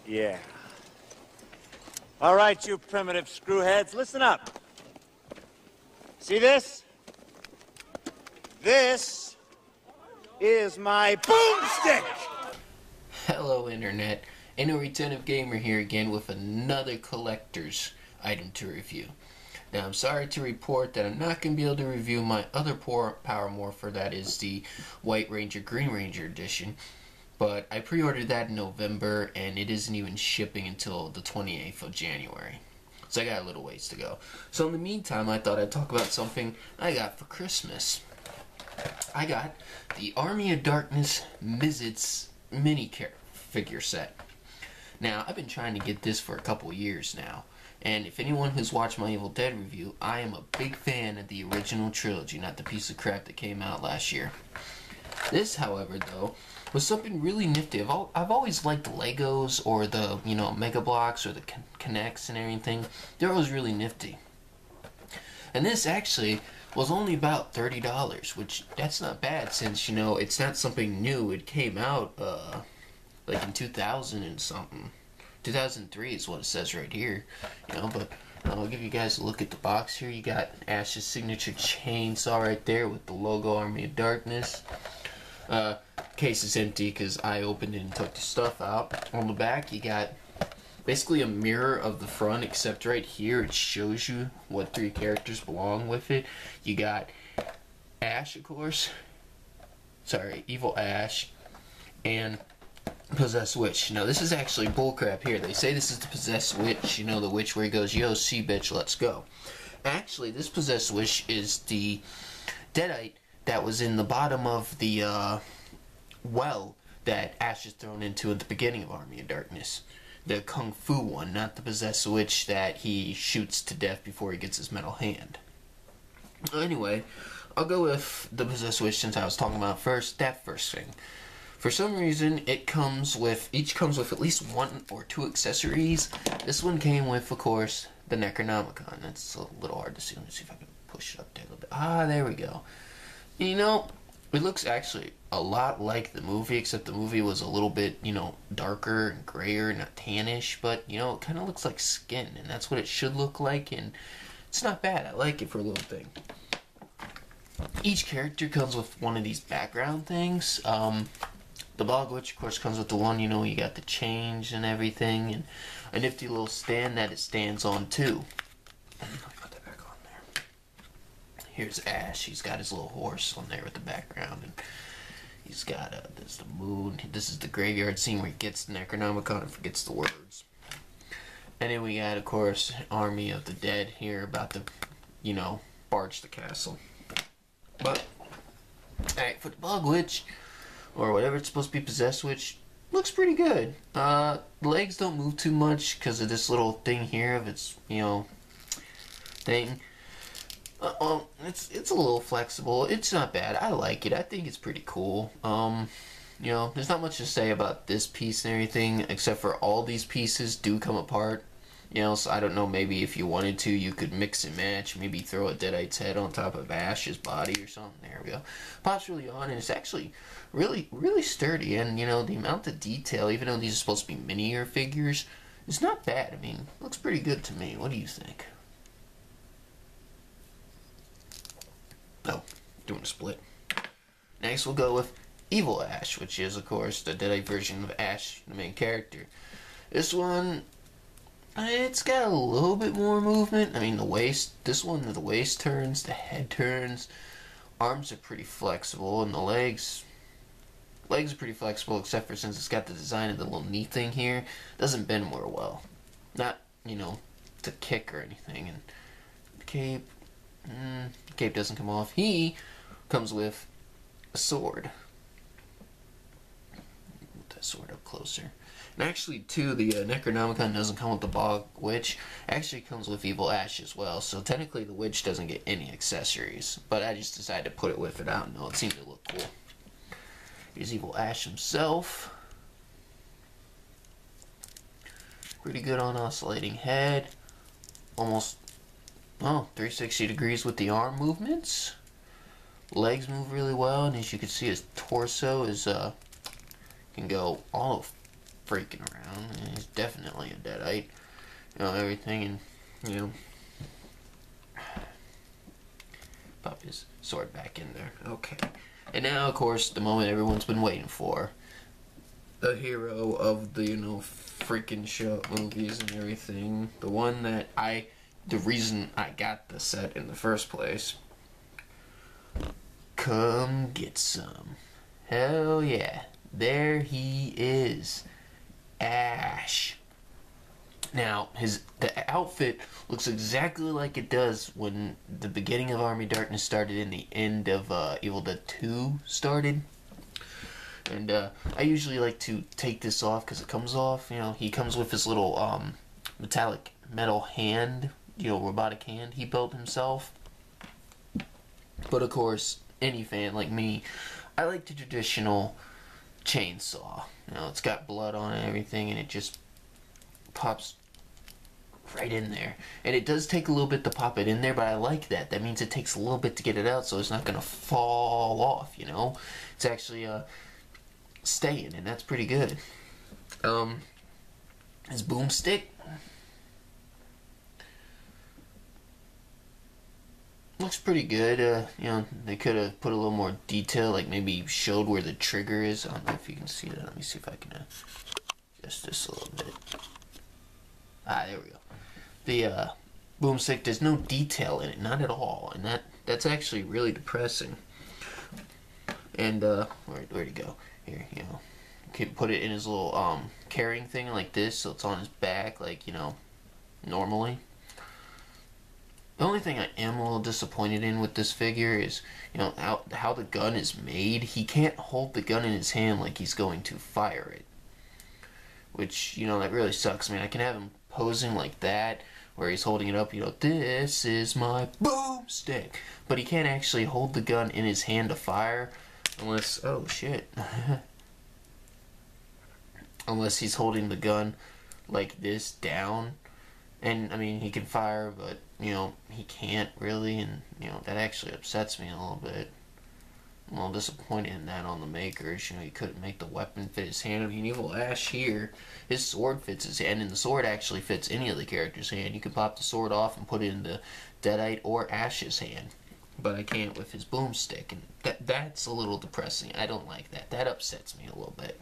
Yeah. All right, you primitive screwheads, listen up. See this? This is my boomstick! Hello, Internet. analretentivegamer here again with another collector's item to review. Now, I'm sorry to report that I'm not going to be able to review my other Power Morpher, that is the White Ranger Green Ranger edition. But I pre-ordered that in November, and it isn't even shipping until the 28th of January. So I got a little ways to go. So in the meantime, I thought I'd talk about something I got for Christmas. I got the Army of Darkness Mez-Itz mini figure set. Now, I've been trying to get this for a couple years now. And if anyone who's watched my Evil Dead review, I am a big fan of the original trilogy, not the piece of crap that came out last year. This, however, though, was something really nifty. I've always liked Legos or the, Mega Bloks or the Connects and everything. They're always really nifty. And this actually was only about $30, which that's not bad since, it's not something new. It came out, like in 2000 and something. 2003 is what it says right here, but I'll give you guys a look at the box here. You got Ash's signature chainsaw right there with the logo Army of Darkness. Case is empty because I opened it and took the stuff out. On the back, you got basically a mirror of the front, except right here it shows you what 3 characters belong with it. You got Ash, of course. Sorry, Evil Ash. And Possessed Witch. Now, this is actually bullcrap here. They say this is the Possessed Witch. The witch where he goes, yo, see, bitch, let's go. Actually, this Possessed Witch is the Deadite that was in the bottom of the well that Ash is thrown into at the beginning of Army of Darkness. The Kung Fu one, not the Possessed Witch that he shoots to death before he gets his metal hand. Anyway, I'll go with the Possessed Witch since I was talking about that first thing. For some reason, each comes with at least 1 or 2 accessories. This one came with, of course, the Necronomicon. That's a little hard to see. Let me see if I can push it up there a little bit. Ah, there we go. It looks actually a lot like the movie, except the movie was a little bit, darker and grayer, not tannish, but, it kind of looks like skin, and that's what it should look like, and it's not bad. I like it for a little thing. Each character comes with one of these background things. The Bog Witch, of course, comes with the one, you got the change and everything, and a nifty little stand that it stands on, too. Let me put that back on there. Here's Ash. He's got his little horse on there with the background, and he's got, there's the moon. This is the graveyard scene where he gets the Necronomicon and forgets the words. And then we got, of course, Army of the Dead here about to, barge the castle. But, alright, for the Bog Witch, or whatever it's supposed to be, Possessed Witch, looks pretty good. The legs don't move too much because of this little thing here of its, thing. Well, it's a little flexible. It's not bad. I like it. I think it's pretty cool. There's not much to say about this piece and everything, except for all these pieces do come apart. So I don't know, maybe if you wanted to, you could mix and match, maybe throw a Deadite's head on top of Ash's body or something. There we go. Pops really on, and it's actually really, really sturdy, and, the amount of detail, even though these are supposed to be miniature figures, it's not bad. I mean, it looks pretty good to me. What do you think? Oh, doing a split. Next, we'll go with Evil Ash, which is, of course, the Deadite version of Ash, the main character. This one, it's got a little bit more movement. I mean, the waist turns, the head turns, arms are pretty flexible, and the legs are pretty flexible, except for since it's got the design of the little knee thing here, doesn't bend more well. Not, to kick or anything. And the cape, the cape doesn't come off. He comes with a sword. Put that sword up closer. And actually, too, the Necronomicon doesn't come with the Bog Witch. It actually comes with Evil Ash as well. So technically, the Witch doesn't get any accessories. But I just decided to put it with it. I don't know. It seemed to look cool. Here's Evil Ash himself. Pretty good on oscillating head. Almost well, 360 degrees with the arm movements. Legs move really well, and as you can see, his torso is can go all freaking around. And he's definitely a deadite. You know, everything, and you know, pop his sword back in there. Okay, and now, of course, the moment everyone's been waiting for. The hero of the, you know, freaking show movies and everything. The one that the reason I got the set in the first place. Come get some. Hell yeah. There he is. Ash. Now, the outfit looks exactly like it does when the beginning of Army Darkness started and the end of Evil Dead 2 started. And I usually like to take this off because it comes off. You know, he comes with his little metallic metal hand, you know, robotic hand he built himself. But of course, any fan like me, I like the traditional chainsaw. You know, it's got blood on it and everything, and it just pops right in there. And it does take a little bit to pop it in there, but I like that. That means it takes a little bit to get it out, so it's not going to fall off, you know? It's actually staying, and that's pretty good. His boomstick looks pretty good. You know, they could have put a little more detail, like maybe showed where the trigger is. I don't know if you can see that. Let me see if I can adjust this a little bit. Ah, there we go. The boomstick, there's no detail in it, not at all, and that's actually really depressing. And where'd it go? Here, you know, you can put it in his little carrying thing like this, so it's on his back, like, you know, normally. The only thing I am a little disappointed in with this figure is, you know, how the gun is made. He can't hold the gun in his hand like he's going to fire it, which, you know, that really sucks. I mean, I can have him posing like that, where he's holding it up, you know, this is my boomstick, but he can't actually hold the gun in his hand to fire. Unless, oh shit. Unless he's holding the gun like this down. And, I mean, he can fire, but, you know, he can't really. And, you know, that actually upsets me a little bit. I'm a little disappointed in that on the makers. You know, he couldn't make the weapon fit his hand. I mean, Evil Ash here, his sword fits his hand, and the sword actually fits any of the characters' hand. You can pop the sword off and put it in the Deadite or Ash's hand. But I can't with his boomstick, and that's a little depressing. I don't like that. That upsets me a little bit.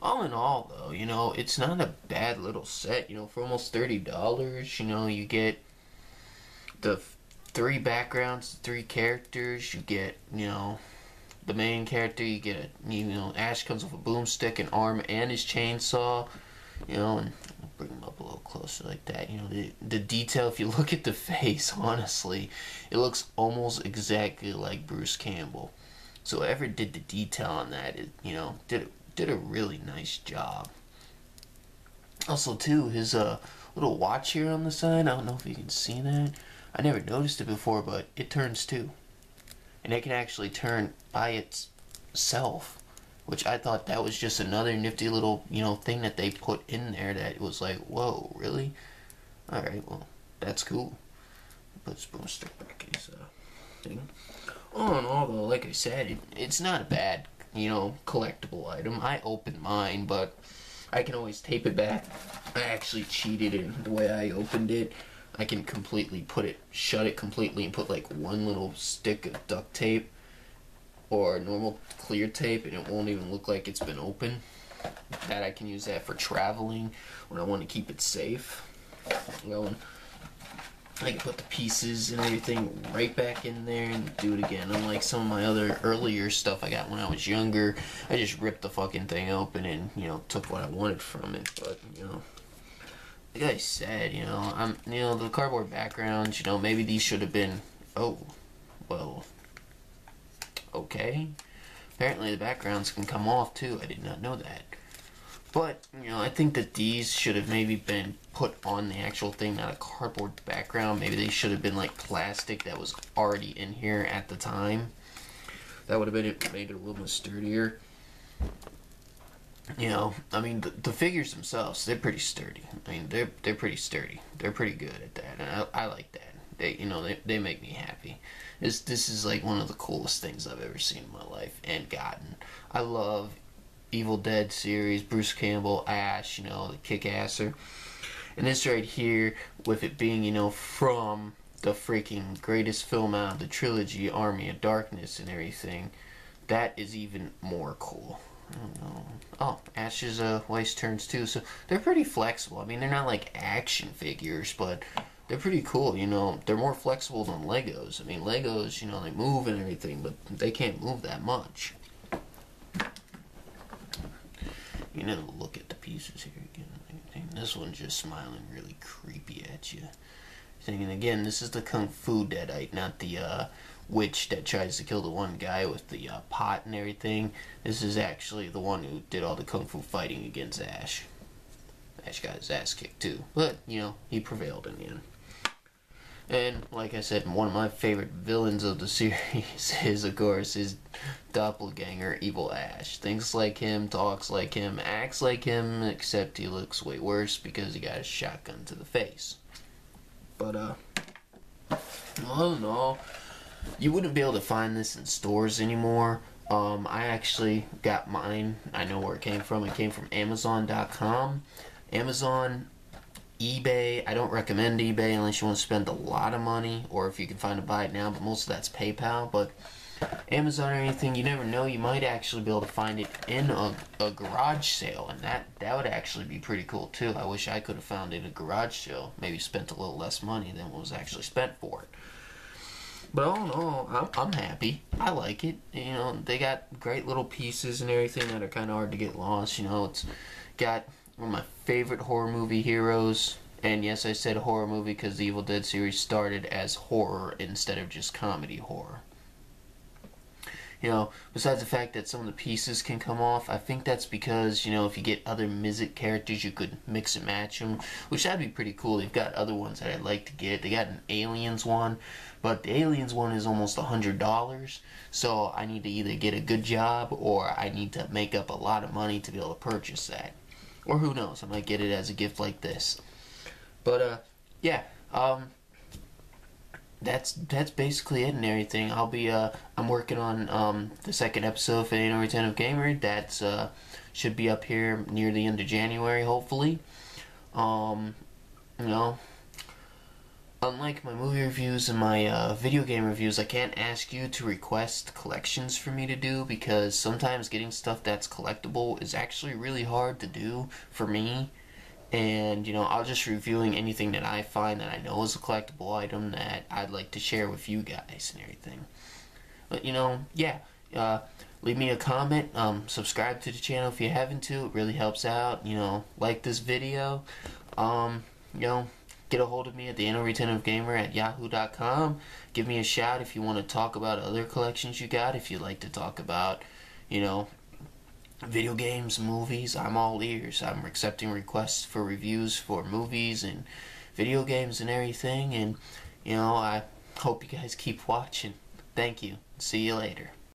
All in all, though, you know, it's not a bad little set. You know, for almost $30, you know, you get the 3 backgrounds, 3 characters. You get, you know, the main character. You get, you know, Ash comes with a boomstick, an arm, and his chainsaw. You know, and I'll bring him up a little closer like that. You know, the detail, if you look at the face, honestly, it looks almost exactly like Bruce Campbell. So whoever did the detail on that, you know, did a really nice job. Also, too, his little watch here on the side, I don't know if you can see that. I never noticed it before, but it turns too. And it can actually turn by itself. Which I thought that was just another nifty little, you know, thing that they put in there that it was like, whoa, really? Alright, well, that's cool. Put his boomstick back in his thing. All in all, though, like I said, it's not a bad, you know, collectible item. I opened mine, but I can always tape it back. I actually cheated in the way I opened it. I can completely shut it completely and put like one little stick of duct tape or normal clear tape, and it won't even look like it's been open. That I can use that for traveling when I want to keep it safe. You know, I can put the pieces and everything right back in there and do it again. Unlike some of my other earlier stuff I got when I was younger, I just ripped the fucking thing open and, you know, took what I wanted from it. But, you know, like I said, you know, the cardboard backgrounds, you know, maybe these should have been, oh, well, okay. Apparently the backgrounds can come off too. I did not know that. But, you know, I think that these should have maybe been put on the actual thing, not a cardboard background. Maybe they should have been like plastic that was already in here at the time. That would have made it a little bit sturdier. You know, I mean, the figures themselves, they're pretty sturdy. I mean, they're pretty sturdy. They're pretty good at that, and I like that. They make me happy. This is like one of the coolest things I've ever seen in my life and gotten. I love Evil Dead series, Bruce Campbell, Ash, the kick-asser. And this right here, with it being, from the freaking greatest film out of the trilogy, Army of Darkness and everything, that is even more cool. I don't know. Oh, Ash's waist turns too, so they're pretty flexible. I mean, they're not like action figures, but they're pretty cool, They're more flexible than Legos. I mean, Legos, they move and everything, but they can't move that much. Look at the pieces here again. This one's just smiling really creepy at you. And again, this is the Kung Fu Deadite, not the witch that tries to kill the one guy with the pot and everything. This is actually the one who did all the Kung Fu fighting against Ash. Ash got his ass kicked too, but, he prevailed in the end. And, like I said, one of my favorite villains of the series is, of course, his doppelganger, Evil Ash. Thinks like him, talks like him, acts like him, except he looks way worse because he got a shotgun to the face. But, all in all, you wouldn't be able to find this in stores anymore. I actually got mine. I know where it came from. It came from Amazon.com. Amazon, eBay. I don't recommend eBay unless you want to spend a lot of money, or if you can find to buy it now, but most of that's PayPal. But Amazon or anything, you never know. You might actually be able to find it in a garage sale, and that would actually be pretty cool too. I wish I could have found it at a garage sale. Maybe spent a little less money than what was actually spent for it. But all in all, I'm happy. I like it. They got great little pieces and everything that are kind of hard to get lost. It's got one of my favorite horror movie heroes. And yes, I said horror movie because the Evil Dead series started as horror instead of just comedy horror. Besides the fact that some of the pieces can come off, I think that's because, if you get other Mez-Itz characters, you could mix and match them, which that'd be pretty cool. They've got other ones that I'd like to get. They got an Aliens one, but the Aliens one is almost $100, so I need to either get a good job or I need to make up a lot of money to be able to purchase that. Or who knows, I might get it as a gift like this. But, yeah, that's basically it and everything. I'm working on the second episode for Analretentive Gamer. That's should be up here near the end of January, hopefully. Unlike my movie reviews and my video game reviews, I can't ask you to request collections for me to do, because sometimes getting stuff that's collectible is actually really hard to do for me. And, I'll just reviewing anything that I find that I know is a collectible item that I'd like to share with you guys and everything. But, yeah, leave me a comment, subscribe to the channel if you haven't to, it really helps out, like this video, get a hold of me at the analretentivegamer@yahoo.com, give me a shout if you want to talk about other collections you got, if you'd like to talk about, video games, movies, I'm all ears. I'm accepting requests for reviews for movies and video games and everything, and I hope you guys keep watching. Thank you. See you later.